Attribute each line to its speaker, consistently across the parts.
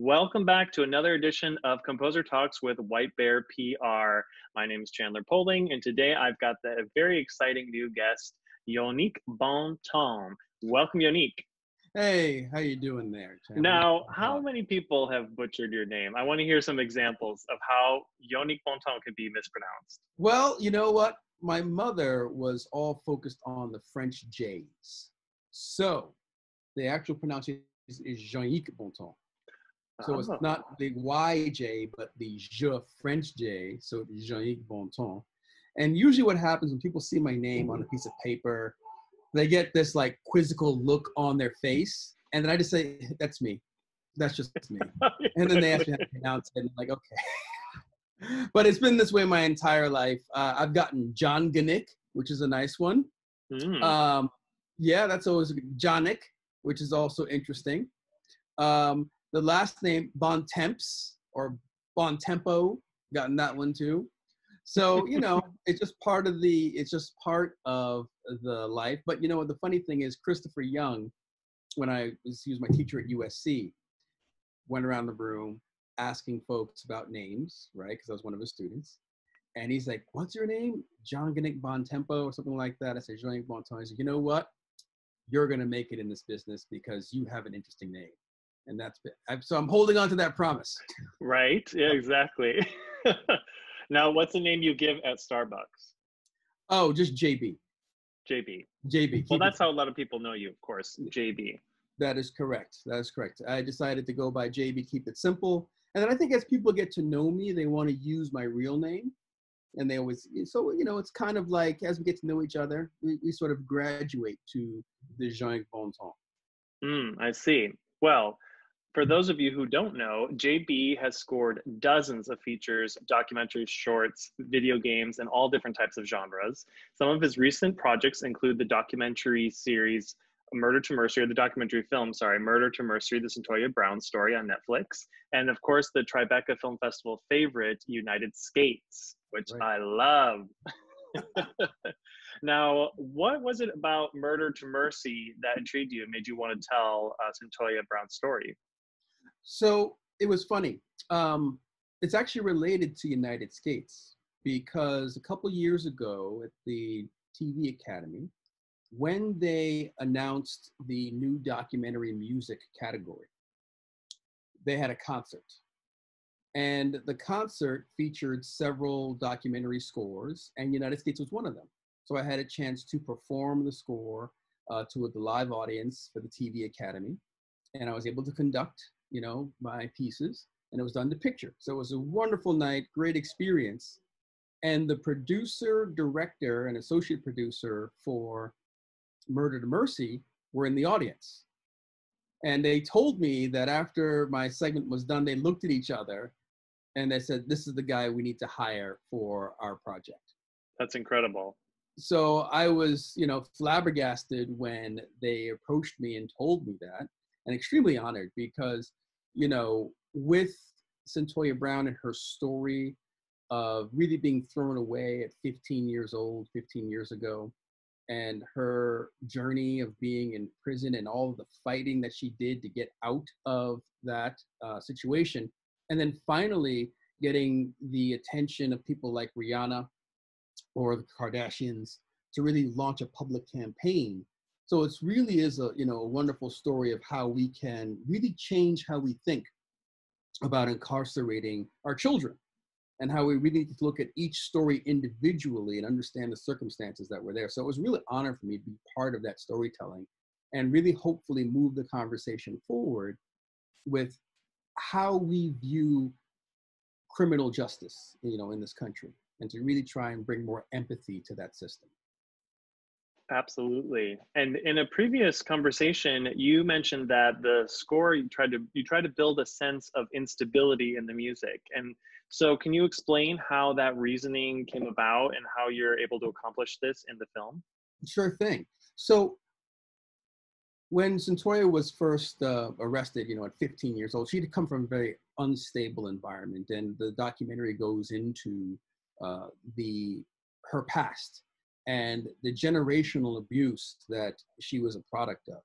Speaker 1: Welcome back to another edition of Composer Talks with White Bear PR. My name is Chandler Poling, and today I've got a very exciting new guest, Jongnic Bontemps. Welcome, Jongnic.
Speaker 2: Hey, how you doing there, Chandler?
Speaker 1: Now, how many people have butchered your name? I want to hear some examples of how Jongnic Bontemps could be mispronounced.
Speaker 2: Well, you know what? My mother was all focused on the French J's. So the actual pronunciation is Jongnic Bontemps. So it's not the YJ, but the Je French J, so Jongnic Bontemps. And usually what happens when people see my name on a piece of paper, they get this like quizzical look on their face. And then I just say, that's me. That's just me. And then they ask me how to pronounce it. And I'm like, okay. But it's been this way my entire life. I've gotten Jongnic, which is a nice one. Yeah, that's always Jongnic, which is also interesting. The last name Bontemps or Bontempo, gotten that one too. So, you know, it's just part of the life. But you know what, the funny thing is Christopher Young, when he was my teacher at USC, went around the room asking folks about names, right? Because I was one of his students. And he's like, what's your name? Jongnic Bontempo or something like that. I said, Jongnic Bontemps. He said, you know what? You're going to make it in this business because you have an interesting name. And so I'm holding on to that promise.
Speaker 1: Right, yeah, exactly. Now, what's the name you give at Starbucks?
Speaker 2: Oh, just JB.
Speaker 1: JB.
Speaker 2: JB.
Speaker 1: Well, that's how a lot of people know you, of course, JB.
Speaker 2: That is correct. That is correct. I decided to go by JB, keep it simple. And then I think as people get to know me, they want to use my real name. And they always, so, you know, it's kind of like, as we get to know each other, we sort of graduate to the Jongnic Bontemps.
Speaker 1: I see. Well, for those of you who don't know, JB has scored dozens of features, documentaries, shorts, video games, and all different types of genres. Some of his recent projects include the documentary series Murder to Mercy, or the documentary film, sorry, Murder to Mercy, the Cyntoia Brown story on Netflix. And of course, the Tribeca Film Festival favorite, United Skates, which I love. Now, what was it about Murder to Mercy that intrigued you and made you want to tell Cyntoia Brown's story?
Speaker 2: So it was funny. It's actually related to United Skates because a couple years ago at the TV Academy, when they announced the new documentary music category, they had a concert. And the concert featured several documentary scores, and United Skates was one of them. So I had a chance to perform the score to the live audience for the TV Academy, and I was able to conduct, you know, my pieces, and it was done to picture. So it was a wonderful night, great experience. And the producer, director, and associate producer for Murder to Mercy were in the audience. And they told me that after my segment was done, they looked at each other and they said, this is the guy we need to hire for our project.
Speaker 1: That's incredible.
Speaker 2: So I was, you know, flabbergasted when they approached me and told me that, and extremely honored because, you know, with Cyntoia Brown and her story of really being thrown away at 15 years old, 15 years ago, and her journey of being in prison and all of the fighting that she did to get out of that situation, and then finally getting the attention of people like Rihanna or the Kardashians to really launch a public campaign. So it really is a, you know, a wonderful story of how we can really change how we think about incarcerating our children, and how we really need to look at each story individually and understand the circumstances that were there. So it was really an honor for me to be part of that storytelling and really hopefully move the conversation forward with how we view criminal justice, you know, in this country, and to really try and bring more empathy to that system.
Speaker 1: Absolutely. And in a previous conversation, you mentioned that the score, you tried to build a sense of instability in the music. And so can you explain how that reasoning came about and how you're able to accomplish this in the film?
Speaker 2: Sure thing. So when Cyntoia was first arrested, you know, at 15 years old, she'd come from a very unstable environment, and the documentary goes into her past and the generational abuse that she was a product of.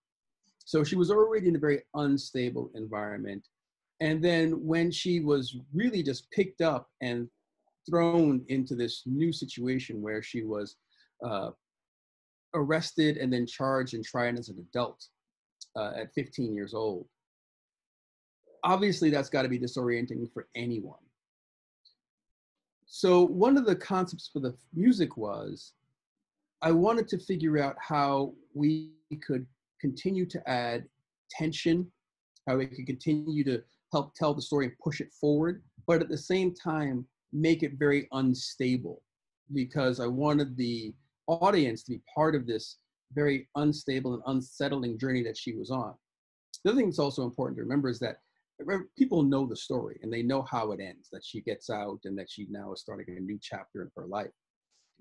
Speaker 2: So she was already in a very unstable environment. And then when she was really just picked up and thrown into this new situation where she was uh, arrested and then charged and tried as an adult at 15 years old, obviously that's got to be disorienting for anyone. So one of the concepts for the music was I wanted to figure out how we could continue to add tension, how we could continue to help tell the story and push it forward, but at the same time, make it very unstable, because I wanted the audience to be part of this very unstable and unsettling journey that she was on. The other thing that's also important to remember is that people know the story and they know how it ends, that she gets out and that she now is starting a new chapter in her life.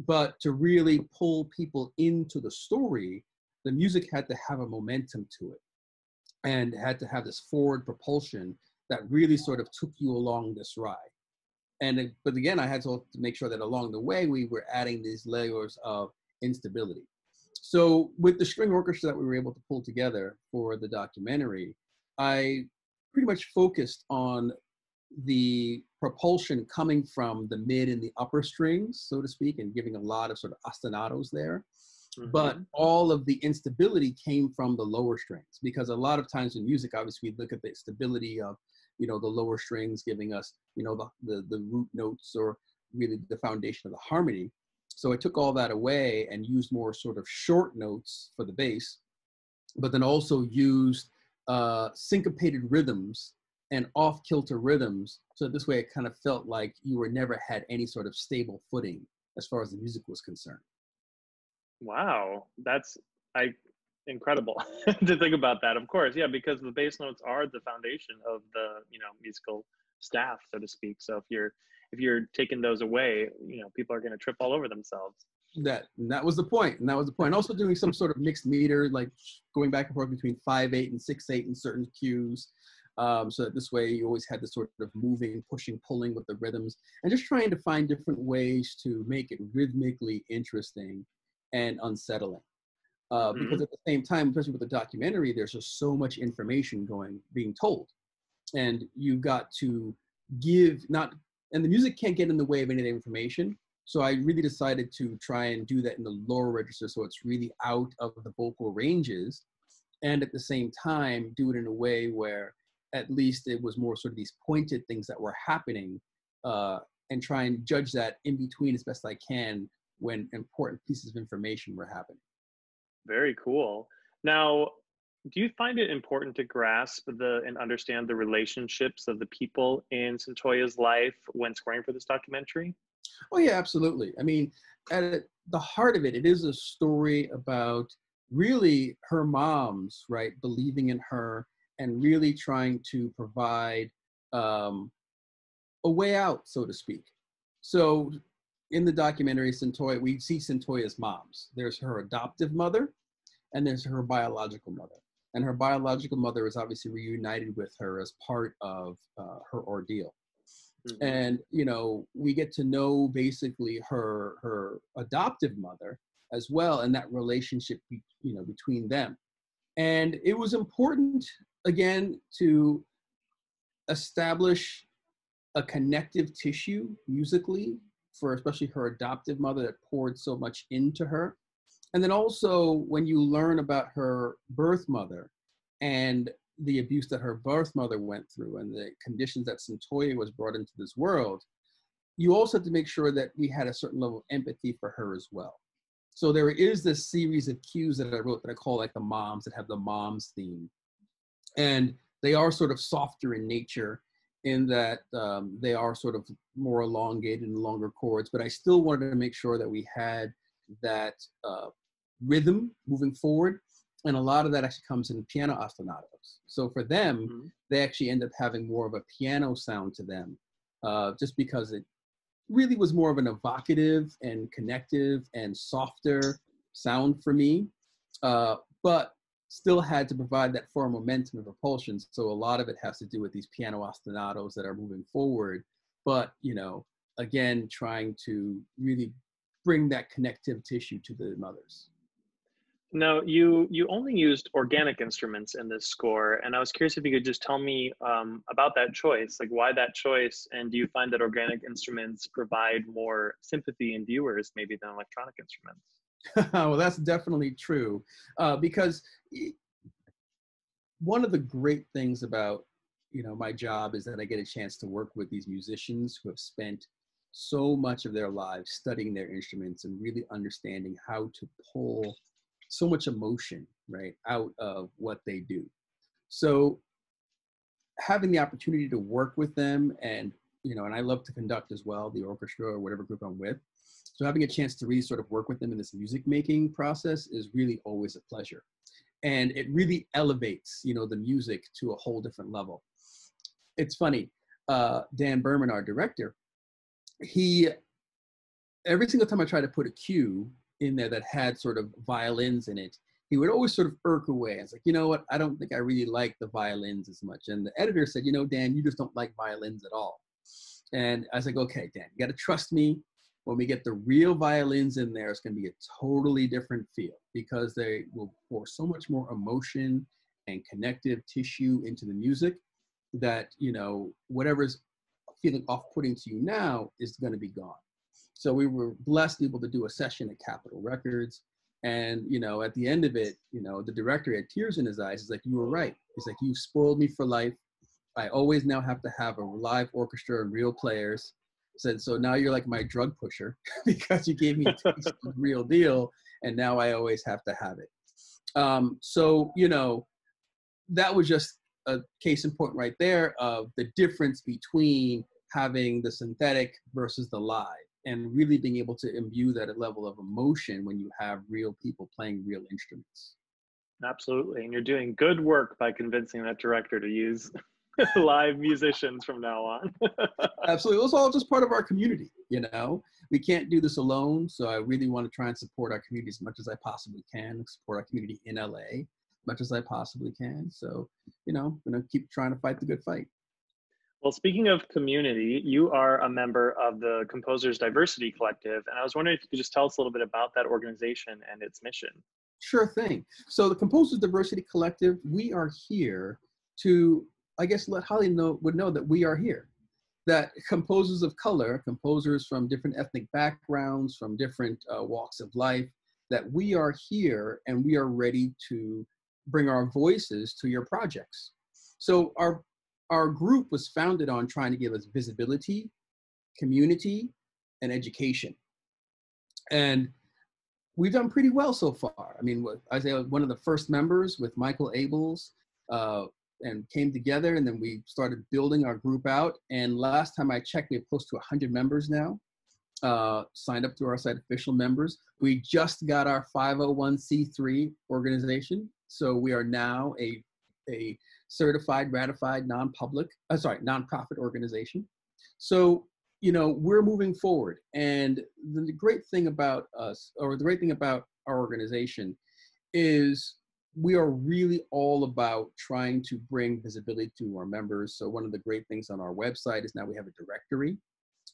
Speaker 2: But to really pull people into the story, the music had to have a momentum to it and had to have this forward propulsion that really sort of took you along this ride. But again, I had to make sure that along the way, we were adding these layers of instability. So with the string orchestra that we were able to pull together for the documentary, I pretty much focused on the propulsion coming from the mid and the upper strings, so to speak, and giving a lot of sort of ostinatos there. Mm-hmm. But all of the instability came from the lower strings, because a lot of times in music, obviously, we look at the stability of, you know, the lower strings giving us, you know, the root notes, or really the foundation of the harmony. So I took all that away and used more sort of short notes for the bass, but then also used syncopated rhythms and off-kilter rhythms. So this way it kind of felt like you were never had any sort of stable footing as far as the music was concerned.
Speaker 1: Wow, that's incredible to think about that. Of course, yeah, because the bass notes are the foundation of the, you know, musical staff, so to speak. So if you're taking those away, you know, people are going to trip all over themselves.
Speaker 2: That was the point. And that was the point. Also doing some sort of mixed meter, like going back and forth between 5/8 and 6/8 in certain cues. So that this way you always had this sort of moving, pushing, pulling with the rhythms, and just trying to find different ways to make it rhythmically interesting and unsettling. Because at the same time, especially with the documentary, there's just so much information being told. And you got to and the music can't get in the way of any of the information. So I really decided to try and do that in the lower register, so it's really out of the vocal ranges, and at the same time do it in a way where at least it was more sort of these pointed things that were happening, and try and judge that in between as best I can when important pieces of information were happening.
Speaker 1: Very cool. Now, do you find it important to grasp and understand the relationships of the people in Cyntoia's life when scoring for this documentary?
Speaker 2: Oh yeah, absolutely. I mean, at the heart of it, it is a story about really her mom's, right, believing in her and really trying to provide a way out, so to speak. So in the documentary, Cyntoia, we see Cyntoia's moms. There's her adoptive mother, and there's her biological mother. And her biological mother is obviously reunited with her as part of her ordeal. Mm-hmm. And, you know, we get to know basically her adoptive mother as well, and that relationship, you know, between them. And it was important, again, to establish a connective tissue musically for especially her adoptive mother that poured so much into her. And then also when you learn about her birth mother and the abuse that her birth mother went through and the conditions that Cyntoia was brought into this world, you also have to make sure that we had a certain level of empathy for her as well. So there is this series of cues that I wrote that I call like the moms, that have the moms theme. And they are sort of softer in nature in that they are sort of more elongated and longer chords, but I still wanted to make sure that we had that rhythm moving forward. And a lot of that actually comes in piano ostinatos. So for them, mm-hmm. they actually end up having more of a piano sound to them, just because it really was more of an evocative and connective and softer sound for me, but still had to provide that form of momentum and propulsion. So a lot of it has to do with these piano ostinatos that are moving forward, but, you know, again, trying to really bring that connective tissue to the mothers.
Speaker 1: Now, you only used organic instruments in this score, and I was curious if you could just tell me about that choice, like why that choice, and do you find that organic instruments provide more sympathy in viewers maybe than electronic instruments?
Speaker 2: Well, that's definitely true, because one of the great things about my job is that I get a chance to work with these musicians who have spent so much of their lives studying their instruments and really understanding how to pull so much emotion right out of what they do. So having the opportunity to work with them, and I love to conduct as well, the orchestra or whatever group I'm with. So having a chance to really sort of work with them in this music making process is really always a pleasure. And it really elevates, the music to a whole different level. It's funny, Dan Berman, our director, he, every single time I try to put a cue in there that had sort of violins in it, he would always sort of irk away. It's like, you know what, I don't think I really like the violins as much. And the editor said, Dan, you just don't like violins at all. And I was like, okay, Dan, you got to trust me. When we get the real violins in there, it's going to be a totally different feel because they will pour so much more emotion and connective tissue into the music that, whatever's feeling off-putting to you now is going to be gone. So we were blessed able to do a session at Capitol Records. And, at the end of it, the director had tears in his eyes. He's like, you were right. He's like, you spoiled me for life. I always now have to have a live orchestra and real players. Said, so now you're like my drug pusher because you gave me a taste of the real deal, and now I always have to have it. So, that was just a case in point right there of the difference between having the synthetic versus the live, and really being able to imbue that level of emotion when you have real people playing real instruments.
Speaker 1: Absolutely. And you're doing good work by convincing that director to use live musicians from now on.
Speaker 2: Absolutely. It's all just part of our community, We can't do this alone. So I really want to try and support our community as much as I possibly can, support our community in LA as much as I possibly can. So, I'm going to keep trying to fight the good fight.
Speaker 1: Well, speaking of community, you are a member of the Composers Diversity Collective, and I was wondering if you could just tell us a little bit about that organization and its mission.
Speaker 2: Sure thing. So the Composers Diversity Collective, we are here to, I guess, let Holly know that we are here. That composers of color, composers from different ethnic backgrounds, from different walks of life, that we are here and we are ready to bring our voices to your projects. So our group was founded on trying to give us visibility, community, and education. And we've done pretty well so far. I mean, I say one of the first members with Michael Abels, and came together, and then we started building our group out. And last time I checked, we have close to 100 members now, signed up to our site, official members. We just got our 501c3 organization. So we are now a certified, ratified, nonprofit organization. So, we're moving forward. And the great thing about us, or the great thing about our organization, is we are really all about trying to bring visibility to our members. So one of the great things on our website is now we have a directory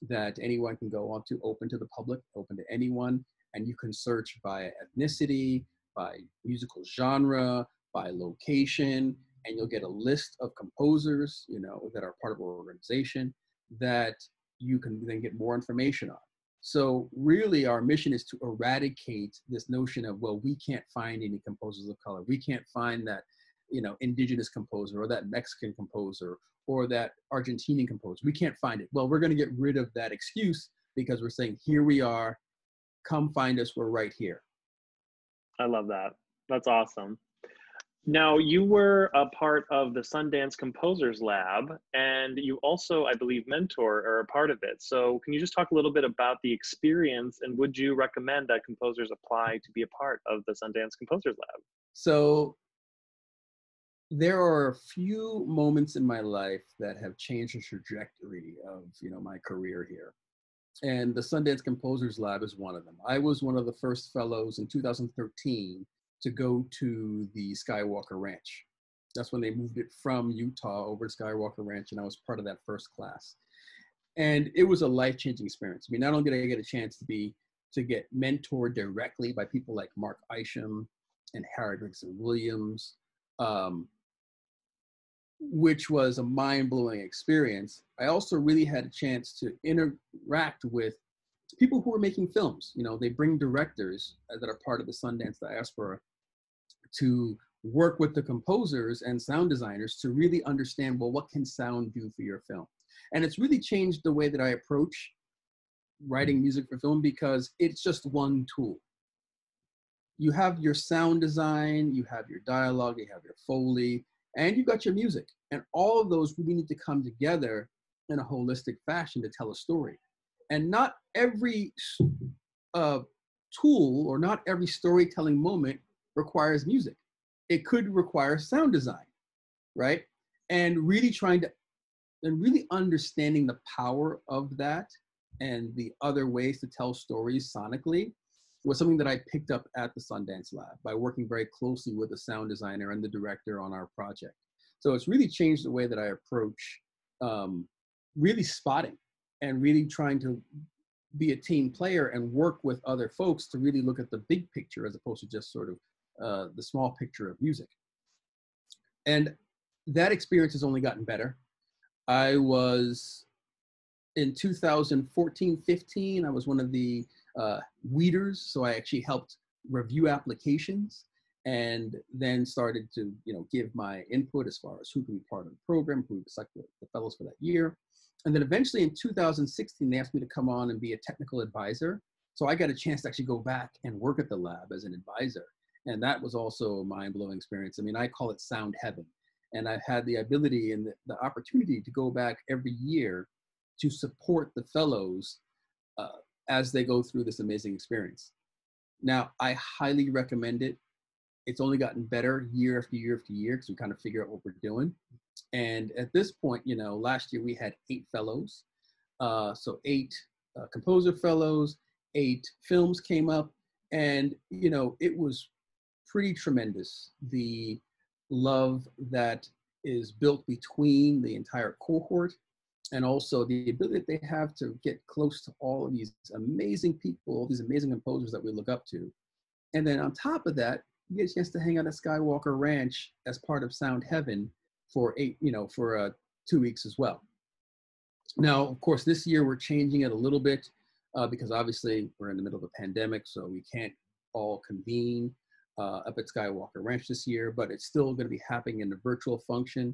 Speaker 2: that anyone can go on to, open to the public, open to anyone, and you can search by ethnicity, by musical genre, by location, and you'll get a list of composers, that are part of our organization that you can then get more information on. So really our mission is to eradicate this notion of, well, we can't find any composers of color. We can't find that, indigenous composer or that Mexican composer or that Argentinian composer. We can't find it. Well, we're going to get rid of that excuse because we're saying, here we are, come find us, we're right here.
Speaker 1: I love that. That's awesome. Now, you were a part of the Sundance Composers Lab, and you also, I believe, mentor or a part of it. So can you just talk a little bit about the experience, and would you recommend that composers apply to be a part of the Sundance Composers Lab?
Speaker 2: So there are a few moments in my life that have changed the trajectory of, my career here. And the Sundance Composers Lab is one of them. I was one of the first fellows in 2013 to go to the Skywalker Ranch. That's when they moved it from Utah over to Skywalker Ranch, and I was part of that first class. And it was a life-changing experience. I mean, not only did I get a chance to get mentored directly by people like Mark Isham and Harry Gregson Williams, which was a mind-blowing experience. I also really had a chance to interact with people who are making films. You know, they bring directors that are part of the Sundance diaspora to work with the composers and sound designers to really understand, well, what can sound do for your film? And it's really changed the way that I approach writing music for film, because it's just one tool. You have your sound design, you have your dialogue, you have your Foley, and you've got your music. And all of those really need to come together in a holistic fashion to tell a story. And not every tool or not every storytelling moment requires music. It could require sound design, right? And really understanding the power of that and the other ways to tell stories sonically was something that I picked up at the Sundance Lab by working very closely with the sound designer and the director on our project. So it's really changed the way that I approach really spotting and really trying to be a team player and work with other folks to really look at the big picture as opposed to just sort of the small picture of music. And that experience has only gotten better. I was, in 2014-15, I was one of the weeders, so I actually helped review applications and then started to give my input as far as who can be part of the program, who would select the fellows for that year. And then eventually in 2016, they asked me to come on and be a technical advisor. So I got a chance to actually go back and work at the lab as an advisor. And that was also a mind-blowing experience. I mean, I call it sound heaven. And I've had the ability and the opportunity to go back every year to support the fellows as they go through this amazing experience. Now, I highly recommend it. It's only gotten better year after year after year because we kind of figure out what we're doing. And at this point, last year we had 8 fellows. So 8 composer fellows, 8 films came up, and, it was pretty tremendous. The love that is built between the entire cohort, and also the ability that they have to get close to all of these amazing people, these amazing composers that we look up to. And then on top of that, you get a chance to hang out at Skywalker Ranch as part of Sound Heaven for 2 weeks as well. Now, of course, this year we're changing it a little bit because obviously we're in the middle of a pandemic, so we can't all convene up at Skywalker Ranch this year, but it's still going to be happening in a virtual function.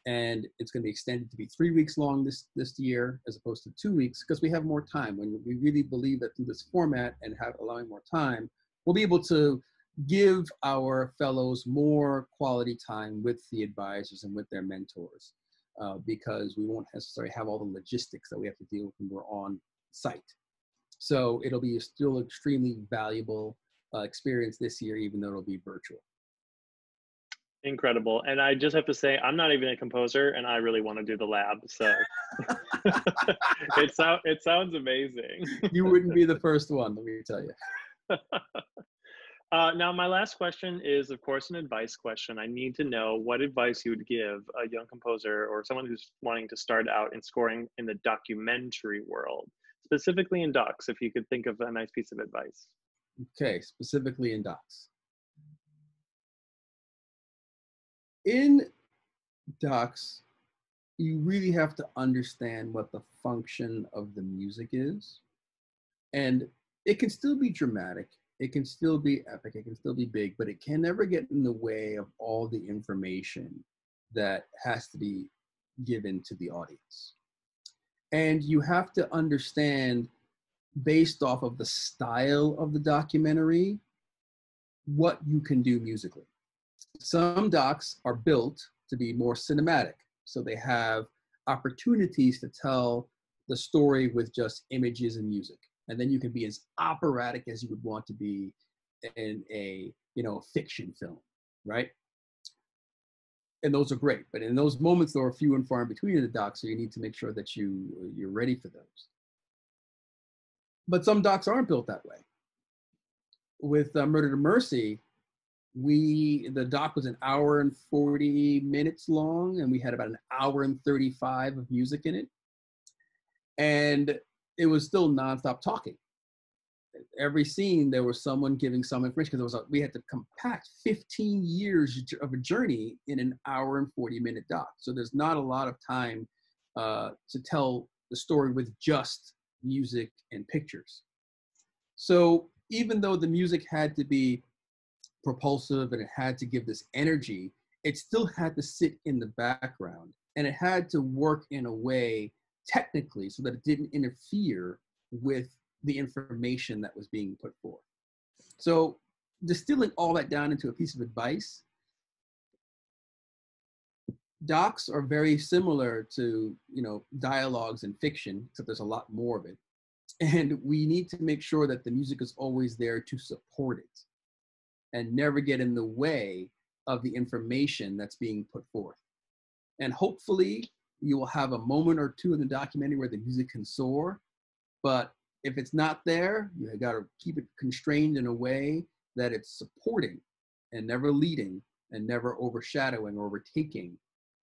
Speaker 2: And it's going to be extended to be 3 weeks long this year, as opposed to 2 weeks, because we have more time. When we really believe that through this format and allowing more time, we'll be able to give our fellows more quality time with the advisors and with their mentors, because we won't necessarily have all the logistics that we have to deal with when we're on site. So it'll be a still extremely valuable experience this year, even though it'll be virtual.
Speaker 1: Incredible. And I just have to say, I'm not even a composer, and I really want to do the lab. So it sounds amazing.
Speaker 2: You wouldn't be the first one, let me tell you.
Speaker 1: Now, my last question is, of course, an advice question. I need to know what advice you would give a young composer or someone who's wanting to start out in scoring in the documentary world, specifically in docs, if you could think of a nice piece of advice.
Speaker 2: Okay, specifically in docs. In docs, you really have to understand what the function of the music is. And it can still be dramatic, it can still be epic, it can still be big, but it can never get in the way of all the information that has to be given to the audience. And you have to understand, based off of the style of the documentary, what you can do musically. Some docs are built to be more cinematic, so they have opportunities to tell the story with just images and music. And then you can be as operatic as you would want to be in a fiction film, right? And those are great, but in those moments, there are few and far in between in the docs, so you need to make sure that you're ready for those. But some docs aren't built that way. With Murder to Mercy, the doc was 1 hour and 40 minutes long, and we had about 1 hour and 35 of music in it. And it was still nonstop talking. every scene there was someone giving some information because we had to compact 15 years of a journey in an hour and 40-minute doc. So there's not a lot of time to tell the story with just music and pictures. So even though the music had to be propulsive and it had to give this energy, it still had to sit in the background, and it had to work in a way technically so that it didn't interfere with the information that was being put forth. So distilling all that down into a piece of advice, docs are very similar to, you know, dialogues in fiction, except there's a lot more of it. And we need to make sure that the music is always there to support it and never get in the way of the information that's being put forth. And hopefully you will have a moment or two in the documentary where the music can soar, but if it's not there, you got to keep it constrained in a way that it's supporting and never leading and never overshadowing or overtaking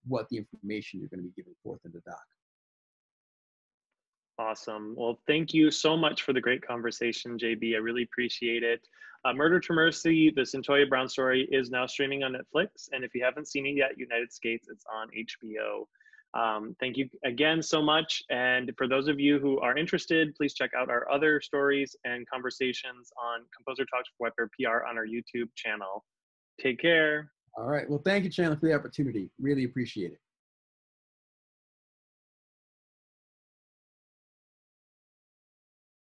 Speaker 2: what the information you're going to be giving forth in the doc.
Speaker 1: Awesome. Well, thank you so much for the great conversation, JB. I really appreciate it. Murder to Mercy, the Cyntoia Brown story, is now streaming on Netflix. And if you haven't seen it yet, United States, it's on HBO. Thank you again so much. And for those of you who are interested, please check out our other stories and conversations on Composer Talks for Web PR on our YouTube channel. Take care.
Speaker 2: All right. Well, thank you, Chandler, for the opportunity. Really appreciate it.